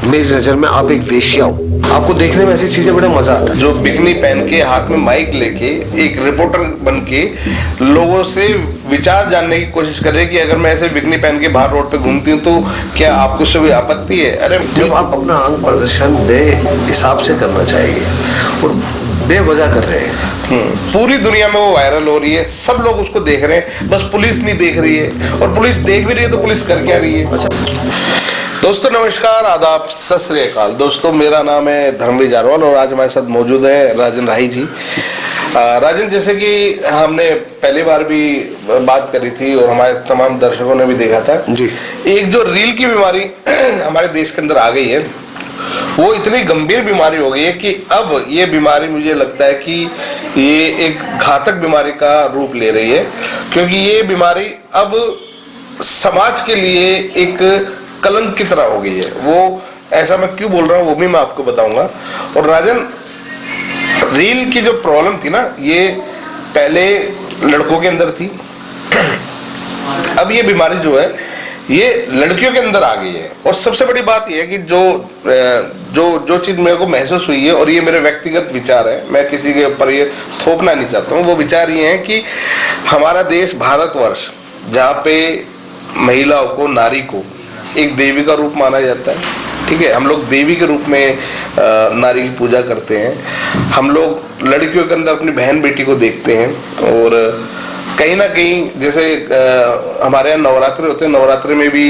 मेरी नजर में आप एक वेश्या हो। आपको देखने में ऐसी चीजें बड़ा मजा आता है। जो बिकनी पहन के हाथ में माइक लेके एक रिपोर्टर बन के लोगों से विचार जानने की कोशिश कर रहे हैं कि अगर मैं ऐसे बिकनी पहन के बाहर रोड पे घूमती हूँ तो क्या आपको उससे कोई आपत्ति है? अरे जब आप अपना अंग प्रदर्शन बेहिसाब से करना चाहिए और बेवजह कर रहे हैं, पूरी दुनिया में वो वायरल हो रही है, सब लोग उसको देख रहे हैं, बस पुलिस नहीं देख रही है। और पुलिस देख भी रही है तो पुलिस कर क्या रही है? दोस्तों नमस्कार, आदाब, सत श्री अकाल। दोस्तों मेरा नाम है धर्मवीर जारवाल और आज हमारे साथ मौजूद है राजन राही जी। राजन, जैसे कि हमने पहली बार भी बात करी थी और हमारे तमाम दर्शकों ने भी देखा था जी, एक जो रील की बीमारी हमारे देश के अंदर आ गई है, वो इतनी गंभीर बीमारी हो गई है कि अब ये बीमारी मुझे लगता है कि ये एक घातक बीमारी का रूप ले रही है, क्योंकि ये बीमारी अब समाज के लिए एक कलंक की तरह हो गई है। वो ऐसा मैं क्यों बोल रहा हूँ वो भी मैं आपको बताऊंगा। और राजन, रील की जो प्रॉब्लम थी ना, ये पहले लड़कों के अंदर थी, अब ये बीमारी जो है ये लड़कियों के अंदर आ गई है। और सबसे बड़ी बात यह है कि जो चीज मेरे को महसूस हुई है, और ये मेरे व्यक्तिगत विचार है, मैं किसी के ऊपर ये थोपना नहीं चाहता हूँ, वो विचार ये है कि हमारा देश भारतवर्ष, जहाँ पे महिलाओं को, नारी को एक देवी का रूप माना जाता है, ठीक है, हम लोग देवी के रूप में नारी की पूजा करते हैं। हम लोग लड़कियों के अंदर अपनी बहन बेटी को देखते हैं। और कहीं ना कहीं जैसे हमारे यहाँ नवरात्रि होते हैं, नवरात्रि में भी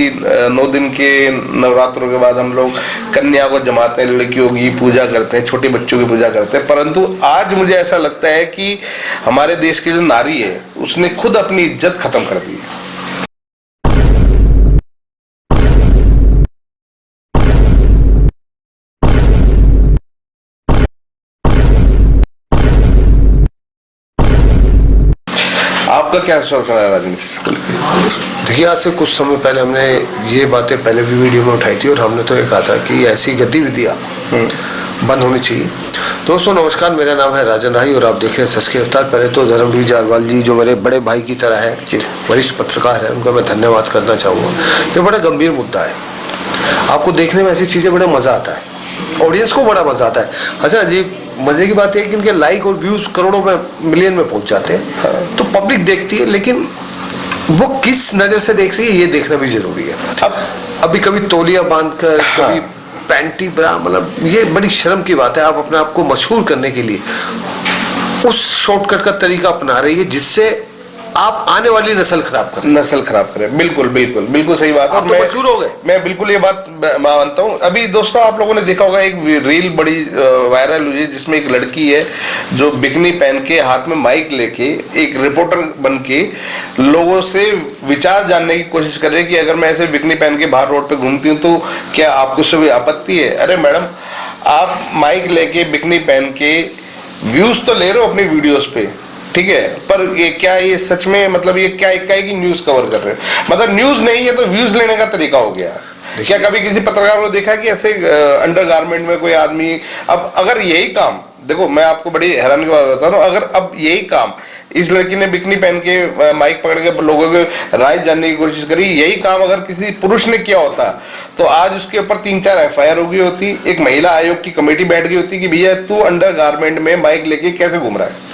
9 दिन के नवरात्रों के बाद हम लोग कन्या को जमाते हैं, लड़कियों की पूजा करते हैं, छोटे बच्चों की पूजा करते हैं। परंतु आज मुझे ऐसा लगता है कि हमारे देश की जो नारी है उसने खुद अपनी इज्जत खत्म कर दी है। आपका क्या सोचना है राजनीति? देखिए, आज से कुछ समय पहले हमने ये बातें पहले भी वीडियो में उठाई थी और हमने तो ये कहा था कि ऐसी गतिविधियाँ बंद होनी चाहिए। दोस्तों नमस्कार, मेरा नाम है राजन राही और आप देख रहे हैं सच के अवतार। पहले तो धर्मवीर जारवाल जी, जो मेरे बड़े भाई की तरह है, वरिष्ठ पत्रकार है, उनका मैं धन्यवाद करना चाहूँगा। ये बड़ा गंभीर मुद्दा है। आपको देखने में ऐसी चीज़ें बड़ा मज़ा आता है, ऑडियंस को बड़ा मजा आता है। अच्छा जी, मजे की बात है कि इनके लाइक और व्यूज करोड़ों में, मिलियन में पहुंच जाते हैं, तो पब्लिक देखती है, लेकिन वो किस नजर से देख रही है ये देखना भी जरूरी है। अब अभी कभी तौलिया बांधकर, कभी पैंटी ब्रा, मतलब ये बड़ी शर्म की बात है। आप अपने आप को मशहूर करने के लिए उस शॉर्टकट का तरीका अपना रही है जिससे आप आने वाली नस्ल खराब करें। बिल्कुल बिल्कुल बिल्कुल सही बात है। आप तो मशहूर हो गए। मैं बिल्कुल ये बात मानता हूँ। अभी दोस्तों आप लोगों ने देखा होगा एक रील बड़ी वायरल हुई है जिसमें एक लड़की है जो बिकनी पहन के हाथ में माइक लेके एक रिपोर्टर बन के लोगों से विचार जानने की कोशिश कर रही है कि अगर मैं ऐसे बिकनी पहन के बाहर रोड पे घूमती हूँ तो क्या आपको उससे कोई आपत्ति है? अरे मैडम, आप माइक लेके बिकनी पहन के व्यूज तो ले रहे हो अपनी वीडियोज पे, ठीक है, पर ये क्या, ये सच में मतलब ये क्या की न्यूज कवर कर रहे हैं? मतलब न्यूज नहीं है तो व्यूज लेने का तरीका हो गया। क्या कभी किसी पत्रकार को देखा कि ऐसे अंडरगारमेंट में कोई आदमी, अब अगर यही काम, देखो मैं आपको बड़ी हैरानी की बात बता रहा हूँ, अगर अब यही काम इस लड़की ने बिकनी पहन के माइक पकड़ के लोगों के राय जानने की कोशिश करी, यही काम अगर किसी पुरुष ने किया होता तो आज उसके ऊपर 3-4 FIR हो गई होती, एक महिला आयोग की कमेटी बैठ गई होती कि भैया तू अंडरगारमेंट में माइक लेके कैसे घूम रहा है।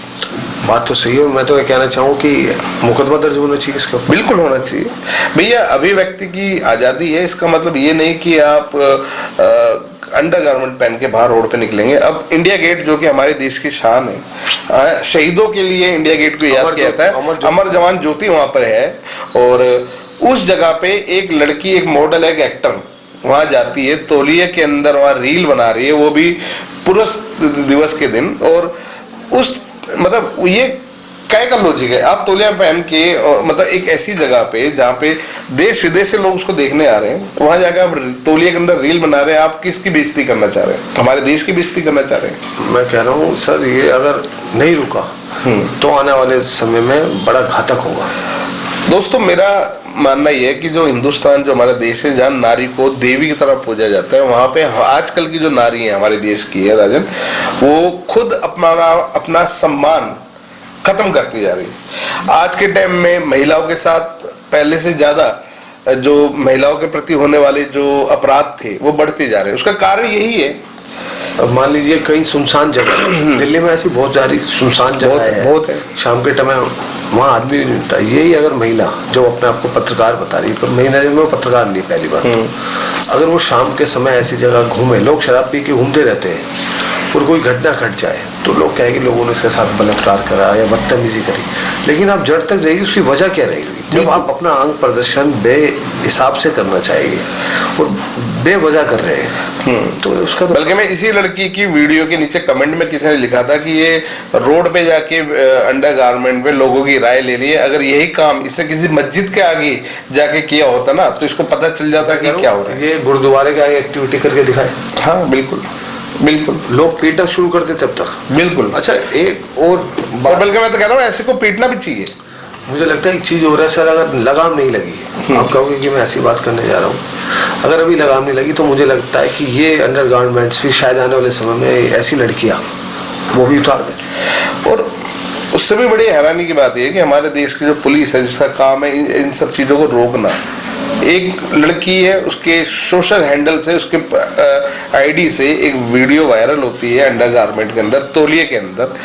बात तो सही है। मैं तो ये कहना चाहूँ कि मुकदमा दर्ज होना चाहिए इसके ऊपर। बिल्कुल होना चाहिए भैया, अभिव्यक्ति की आज़ादी है, इसका मतलब ये नहीं कि आप अंडरगारमेंट पहन के बाहर रोड पे निकलेंगे। अब इंडिया गेट जो कि हमारे देश की शान है, शहीदों के लिए इंडिया गेट को याद किया जाता है, अमर जवान ज्योति वहाँ पर है। और उस जगह पे एक लड़की, एक मॉडल, एक एक्टर वहाँ जाती है, तौलिया के अंदर वहाँ रील बना रही है, वो भी पुरुष दिवस के दिन। और उस मतलब ये क्या का लॉजिक है? आप तौलिया पहन के मतलब एक ऐसी जगह पे जहाँ पे देश विदेश से लोग उसको देखने आ रहे हैं, वहां जाकर आप तौलिया के अंदर रील बना रहे हैं। आप किसकी बेइज्जती करना चाह रहे हैं? हमारे देश की बेइज्जती करना चाह रहे हैं? मैं कह रहा हूँ सर, ये अगर नहीं रुका तो आने वाले समय में बड़ा घातक होगा। दोस्तों मेरा मानना यह है कि जो हिंदुस्तान, जो हमारा देश है, जहाँ नारी को देवी की तरह पूजा जाता है, वहाँ पे आजकल की जो नारी है हमारे देश की है राजन, वो खुद अपना सम्मान खत्म करती जा रही है। आज के टाइम में महिलाओं के साथ पहले से ज्यादा जो महिलाओं के प्रति होने वाले जो अपराध थे वो बढ़ते जा रहे हैं। उसका कारण यही है। अब मान लीजिए कहीं सुनसान जगह, दिल्ली में ऐसी बहुत सारी सुनसान जगह है, बहुत है। शाम के टाइम वहाँ आदमी भी नहीं मिलता। यही अगर महिला जो अपने आप को पत्रकार बता रही है, पर महिला में पत्रकार नहीं, पहली बात अगर वो शाम के समय ऐसी जगह घूमे, लोग शराब पी के घूमते रहते हैं और कोई घटना घट जाए तो लोग कहेंगे लोगों ने इसके साथ बलात्कार करा या बदतमीजी करी, लेकिन आप जड़ तक जाएगी उसकी वजह क्या रहेगी? जब आप अपना अंग प्रदर्शन बेहिसाब से करना चाहेंगे और बेवजह कर रहे हैं तो उसका तो बल्कि मैं इसी लड़की की वीडियो के नीचे कमेंट में किसी ने लिखा था कि ये रोड पे जाके अंडरगारमेंट में लोगों की राय ले लिए, अगर यही काम इसने किसी मस्जिद के आगे जाके किया होता ना तो इसको पता चल जाता कि क्या हो रहा है। ये गुरुद्वारे के आगे एक्टिविटी करके दिखाए। हाँ बिल्कुल बिल्कुल, लोग पीटना शुरू करते तब तक। बिल्कुल। अच्छा एक और बल्कि मैं तो कह रहा हूँ ऐसे को पीटना भी चाहिए। मुझे लगता है एक चीज़ हो रहा है सर, अगर लगाम नहीं लगी, आप कहोगे कि मैं ऐसी बात करने जा रहा हूँ, अगर अभी लगाम नहीं लगी तो मुझे लगता है कि ये अंडरगारमेंट्स भी शायद आने वाले समय में ऐसी लड़कियाँ वो भी उतार दें। और उससे भी बड़ी हैरानी की बात यह है कि हमारे देश की जो पुलिस है जिसका काम है इन सब चीज़ों को रोकना, एक लड़की है उसके सोशल हैंडल से, उसके आईडी से एक वीडियो वायरल होती है अंडरगारमेंट के अंदर, तौलिए के अंदर,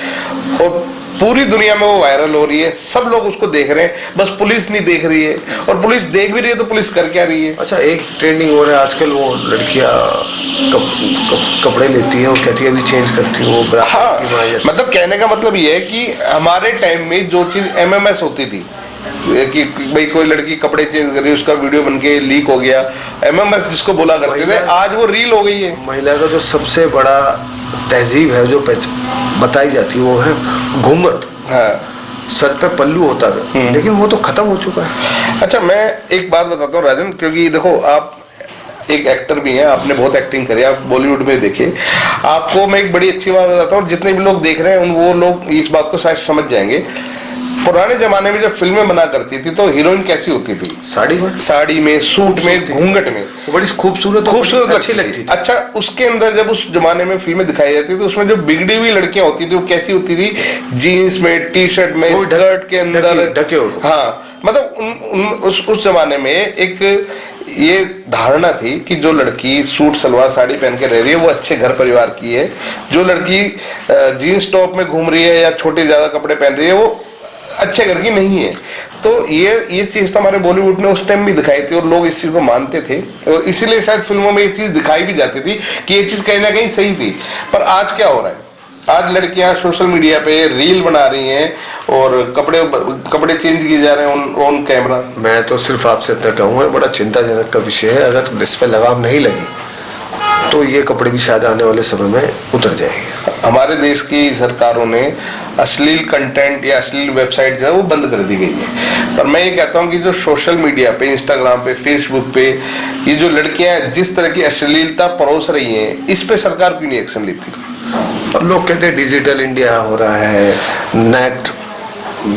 और पूरी दुनिया में वो वायरल हो रही है, सब लोग उसको देख रहे हैं, बस पुलिस नहीं देख रही है। और पुलिस देख भी रही है तो पुलिस कर क्या रही है? अच्छा एक ट्रेंडिंग हो रहा है आजकल, वो लड़कियां कपड़े लेती हैं और कहती है अभी चेंज करती हूँ वो। हाँ, मतलब कहने का मतलब ये है कि हमारे टाइम में जो चीज़ MMS होती थी कि भाई कोई लड़की कपड़े चेंज कर रही है, उसका वीडियो बनके लीक हो गया, MMS जिसको बोला करते थे, आज वो रील हो गई है। महिला का जो सबसे बड़ा तहजीब है जो बताई जाती है वो है घूंघट। हाँ, सर पे पल्लू होता था, लेकिन वो तो खत्म हो चुका है। अच्छा मैं एक बात बताता हूँ राजन, क्योंकि देखो आप एक एक्टर भी हैं, आपने बहुत एक्टिंग करी, आप बॉलीवुड में देखे, आपको मैं एक बड़ी अच्छी बात बताता हूँ, जितने भी लोग देख रहे हैं वो लोग इस बात को शायद समझ जाएंगे। पुराने जमाने में जब फिल्में बना करती थी तो हीरोइन कैसी होती थी? साड़ी में, सूट में, घूंघट में, बड़ी खूबसूरत अच्छी लगती थी। अच्छा उसके अंदर जब उस जमाने में फिल्में दिखाई जाती थी तो उसमें जो बिगड़ी हुई लड़कियां होती थी वो कैसी होती थी? जीन्स में, टी शर्ट में, स्कर्ट के अंदर ढके हो। हाँ, मतलब उस जमाने में एक ये धारणा थी कि जो लड़की सूट सलवार साड़ी पहन के रह रही है वो अच्छे घर परिवार की है, जो लड़की जीन्स टॉप में घूम रही है या छोटे ज्यादा कपड़े पहन रही है वो अच्छे घर की नहीं है। तो ये चीज तो हमारे बॉलीवुड ने उस टाइम भी दिखाई थी और लोग इस चीज को मानते थे और इसीलिए शायद फिल्मों में ये चीज दिखाई भी जाती थी कि ये चीज कहीं ना कहीं सही थी। पर आज क्या हो रहा है? आज लड़कियां सोशल मीडिया पे रील बना रही हैं और कपड़े चेंज किए जा रहे हैं ऑन कैमरा। मैं तो सिर्फ आपसे इतना कहूँगा, बड़ा चिंताजनक का विषय है। अगर इस पर लगाम नहीं लगी तो ये कपड़े भी शायद आने वाले समय में उतर जाएंगे। हमारे देश की सरकारों ने अश्लील कंटेंट या अश्लील वेबसाइट जो है वो बंद कर दी गई है। पर मैं ये कहता हूँ कि जो सोशल मीडिया पे, इंस्टाग्राम पे, फेसबुक पे ये जो लड़कियां जिस तरह की अश्लीलता परोस रही हैं, इस पे सरकार क्यों नहीं एक्शन लेती? अब लोग कहते हैं डिजिटल इंडिया हो रहा है, नेट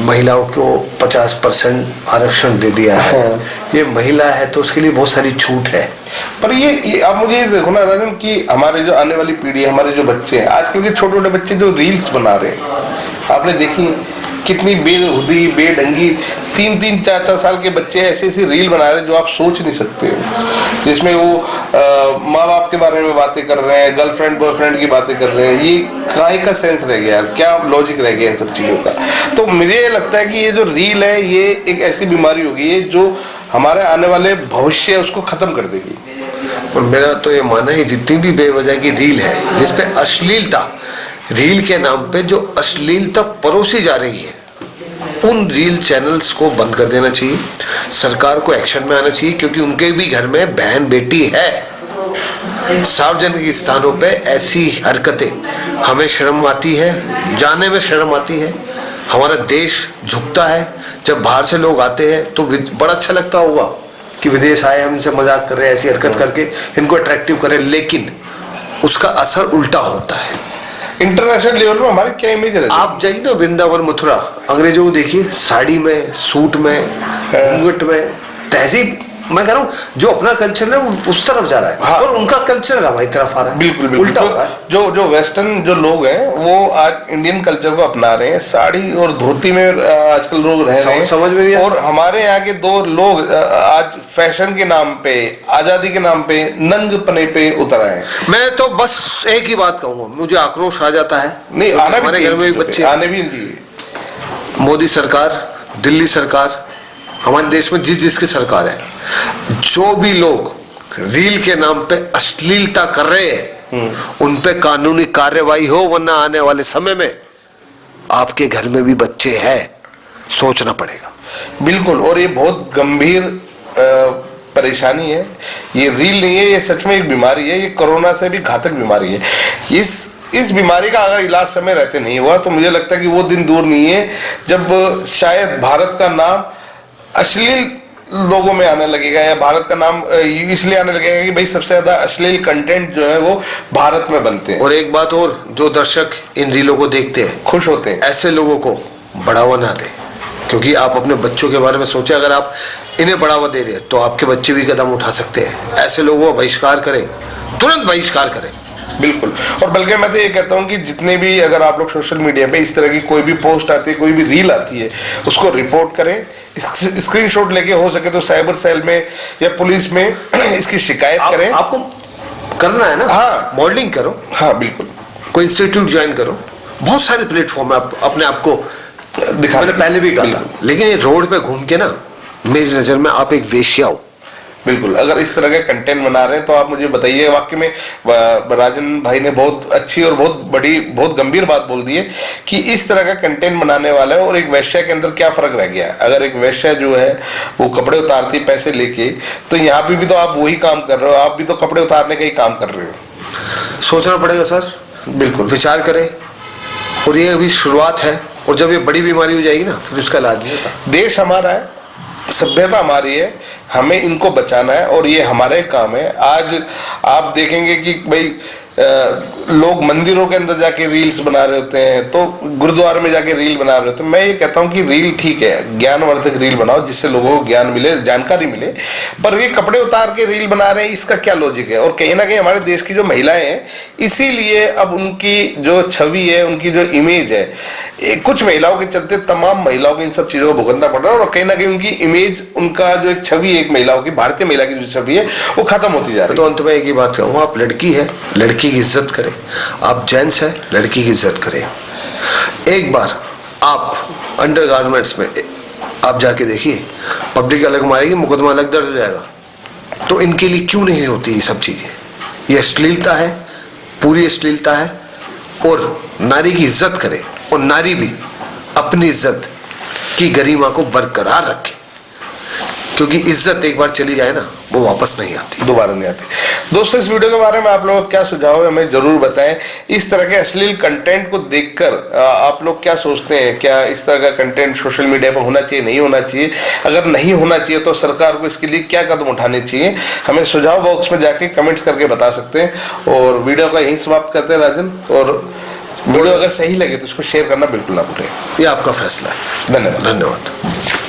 महिलाओं को 50% आरक्षण दे दिया है। हाँ। ये महिला है तो उसके लिए बहुत सारी छूट है। पर ये आप मुझे ये देखो ना राजन कि हमारे जो आने वाली पीढ़ी है, हमारे जो बच्चे हैं, आजकल के छोटे छोटे बच्चे जो रील्स बना रहे हैं, आपने देखी कितनी बेहुदी बेढंगी 3-3, 4-4 साल के बच्चे ऐसी रील बना रहे हैं जो आप सोच नहीं सकते हो, जिसमें वो माँ बाप के बारे में बातें कर रहे हैं, गर्लफ्रेंड बॉयफ्रेंड की बातें कर रहे हैं। ये काहे का सेंस रह गया यार? क्या लॉजिक रह गया इन सब चीज़ों का? तो मुझे लगता है कि ये जो रील है ये एक ऐसी बीमारी होगी है जो हमारे आने वाले भविष्य है उसको खत्म कर देगी। और मेरा तो ये मानना है जितनी भी बेवजह की रील है जिसपे अश्लीलता, रील के नाम पे जो अश्लीलता परोसी जा रही है, उन रील चैनल्स को बंद कर देना चाहिए। सरकार को एक्शन में आना चाहिए क्योंकि उनके भी घर में बहन बेटी है। सार्वजनिक स्थानों पे ऐसी हरकतें हमें शर्म आती है, जाने में शर्म आती है। हमारा देश झुकता है जब बाहर से लोग आते हैं तो बड़ा अच्छा लगता होगा कि विदेश आए, हम इनसे मजाक कर रहे हैं, ऐसी हरकत करके इनको अट्रैक्टिव करें, लेकिन उसका असर उल्टा होता है। इंटरनेशनल लेवल में हमारी क्या इमेज है? आप जाइए ना वृंदावन, मथुरा, अंग्रेजों को देखिए साड़ी में, सूट में, घूंघट में, तहजीब मैं कह रहा हूँ जो अपना कल्चर है वो उस तरफ जा रहा है। हाँ। और उनका कल्चर हमारी तरफ आ रहा है। बिल्कुल बिल्कुल। उल्टा हो रहा है। जो वेस्टर्न जो लोग हैं वो आज इंडियन कल्चर को अपना रहे हैं, साड़ी और धोती में आजकल लोग रह रहे हैं, समझ में भी। और हमारे यहाँ के दो लोग आज फैशन के नाम पे, आजादी के नाम पे नंगपने पे उतर आए हैं। मैं तो बस एक ही बात कहूंगा, मुझे आक्रोश आ जाता है। नहीं, आना भी हमारे घर में भी बच्चे, आने भी चाहिए। मोदी सरकार, दिल्ली सरकार, हमारे देश में जिसकी सरकार है, जो भी लोग रील के नाम पे अश्लीलता कर रहे हैं उन पे कानूनी कार्रवाई हो, वरना आने वाले समय में आपके घर में भी बच्चे हैं, सोचना पड़ेगा। बिल्कुल। और ये बहुत गंभीर परेशानी है, ये रील नहीं है, ये सच में एक बीमारी है, ये कोरोना से भी घातक बीमारी है। इस बीमारी का अगर इलाज समय रहते नहीं हुआ तो मुझे लगता है कि वो दिन दूर नहीं है जब शायद भारत का नाम अश्लील लोगों में आने लगेगा, या भारत का नाम इसलिए आने लगेगा कि भाई सबसे ज्यादा अश्लील कंटेंट जो है वो भारत में बनते हैं। और एक बात और, जो दर्शक इन रीलों को देखते हैं, खुश होते हैं, ऐसे लोगों को बढ़ावा ना दें, क्योंकि आप अपने बच्चों के बारे में सोचें, अगर आप इन्हें बढ़ावा दे रहे हैं तो आपके बच्चे भी कदम उठा सकते हैं। ऐसे लोगों को बहिष्कार करें, तुरंत बहिष्कार करें। बिल्कुल। और बल्कि मैं तो ये कहता हूँ कि जितने भी, अगर आप लोग सोशल मीडिया पे इस तरह की कोई भी पोस्ट आती है, कोई भी रील आती है, उसको रिपोर्ट करें, स्क्रीनशॉट लेके हो सके तो साइबर सेल में या पुलिस में इसकी शिकायत करें। आपको करना है ना। हाँ, मॉडलिंग करो। हाँ बिल्कुल। कोई इंस्टीट्यूट ज्वाइन करो, बहुत सारे प्लेटफॉर्म है अपने आप को दिखा। मैंने पहले भी कहा था, लेकिन ये रोड पे घूम के ना, मेरी नजर में आप एक वेश्या हो। बिल्कुल। अगर इस तरह के कंटेंट बना रहे हैं तो आप मुझे बताइए। वाकई में राजन भाई ने बहुत अच्छी और बहुत बड़ी, बहुत गंभीर बात बोल दी है कि इस तरह का कंटेंट बनाने वाला है और एक वेश्या के अंदर क्या फर्क रह गया है। अगर एक वेश्या जो है वो कपड़े उतारती पैसे लेके, तो यहाँ पे भी तो आप वही काम कर रहे हो, आप भी तो कपड़े उतारने का ही काम कर रहे हो। सोचना पड़ेगा सर। बिल्कुल, विचार करें। और ये अभी शुरुआत है, और जब ये बड़ी बीमारी हो जाएगी ना, फिर उसका इलाज नहीं होता। देश हमारा है, सभ्यता हमारी है, हमें इनको बचाना है और ये हमारे काम है। आज आप देखेंगे कि भाई लोग मंदिरों के अंदर जाके रील्स बना रहे होते हैं, तो गुरुद्वारे में जाके रील बना रहे होते हैं। मैं ये कहता हूँ कि रील ठीक है, ज्ञानवर्धक रील बनाओ जिससे लोगों को ज्ञान मिले, जानकारी मिले, पर ये कपड़े उतार के रील बना रहे हैं, इसका क्या लॉजिक है। और कहीं ना कहीं हमारे देश की जो महिलाएं हैं, इसीलिए अब उनकी जो छवि है, उनकी जो इमेज है, कुछ महिलाओं के चलते तमाम महिलाओं को इन सब चीजों को भुगतना पड़ रहा है, और कहीं ना कहीं उनकी इमेज, उनका जो एक छवि है, एक महिलाओं की, भारतीय महिला की जो छवि है, वो खत्म होती जा रही है। तो अंत में एक ही बात कहूँगा, आप लड़की है, लड़की की इज्जत करें। आप जेंट्स है, लड़की की इज्जत करें। एक बार आप अंडर गारमेंट्स में आप जाके देखिए, पब्लिक अलग मारेगी, मुकदमा अलग दर्ज हो जाएगा। तो इनके लिए क्यों नहीं होती ये सब चीजें? ये अश्लीलता है, पूरी अश्लीलता है। और नारी की इज्जत करे, और नारी भी अपनी इज्जत की गरिमा को बरकरार रखे, क्योंकि इज्जत एक बार चली जाए ना, वो वापस नहीं आती, दोबारा नहीं आती। दोस्तों, इस वीडियो के बारे में आप लोगों का क्या सुझाव है हमें जरूर बताएं। इस तरह के अश्लील कंटेंट को देखकर आप लोग क्या सोचते हैं? क्या इस तरह का कंटेंट सोशल मीडिया पर होना चाहिए, नहीं होना चाहिए? अगर नहीं होना चाहिए तो सरकार को इसके लिए क्या कदम उठाने चाहिए? हमें सुझाव बॉक्स में जाके कमेंट्स करके बता सकते हैं। और वीडियो का यहीं समाप्त करते हैं राजन। और वीडियो अगर सही लगे तो इसको शेयर करना बिल्कुल ना भूलें। ये आपका फैसला है। धन्यवाद। धन्यवाद।